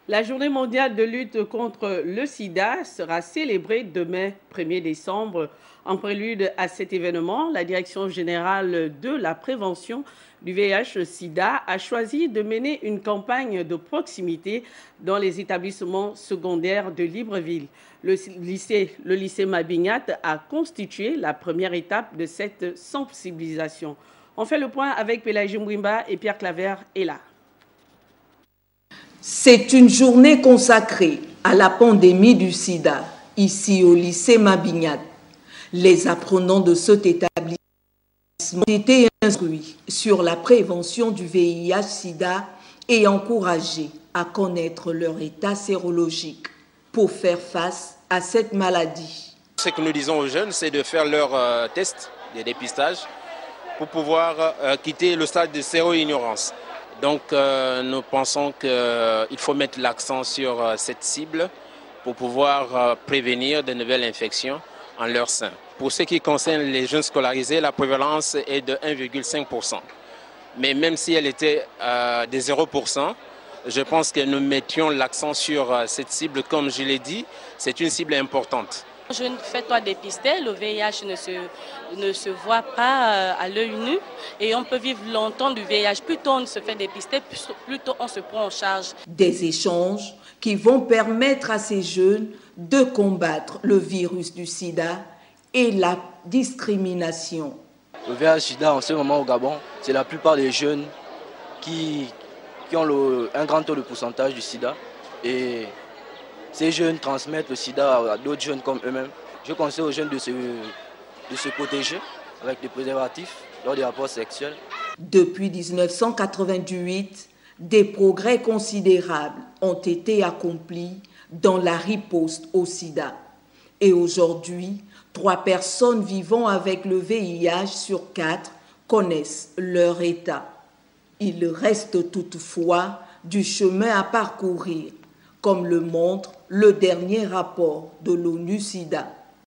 La journée mondiale de lutte contre le sida sera célébrée demain 1er décembre. En prélude à cet événement, la Direction générale de la prévention du VIH-Sida a choisi de mener une campagne de proximité dans les établissements secondaires de Libreville. Le lycée Mabignat a constitué la première étape de cette sensibilisation. On fait le point avec Pélagie Mwimba et Pierre Claver est là. C'est une journée consacrée à la pandémie du sida, ici au lycée Mabignat. Les apprenants de cet établissement ont été instruits sur la prévention du VIH-Sida et encouragés à connaître leur état sérologique pour faire face à cette maladie. Ce que nous disons aux jeunes, c'est de faire leur test de dépistage pour pouvoir quitter le stade de séro-ignorance. Donc nous pensons qu'il faut mettre l'accent sur cette cible pour pouvoir prévenir de nouvelles infections en leur sein. Pour ce qui concerne les jeunes scolarisés, la prévalence est de 1,5%. Mais même si elle était de 0%, je pense que nous mettions l'accent sur cette cible. Comme je l'ai dit, c'est une cible importante. Jeune, fais-toi dépister, le VIH ne se voit pas à l'œil nu et on peut vivre longtemps du VIH. Plus tôt on se fait dépister, plus tôt on se prend en charge. Des échanges qui vont permettre à ces jeunes de combattre le virus du sida et la discrimination. Le VIH-Sida en ce moment au Gabon, c'est la plupart des jeunes qui ont un grand taux de pourcentage du sida et ces jeunes transmettent le sida à d'autres jeunes comme eux-mêmes. Je conseille aux jeunes de se protéger avec des préservatifs lors des rapports sexuels. Depuis 1998, des progrès considérables ont été accomplis dans la riposte au sida. Et aujourd'hui, 3 personnes vivant avec le VIH sur 4 connaissent leur état. Il reste toutefois du chemin à parcourir, comme le montre le dernier rapport de l'ONU-SIDA.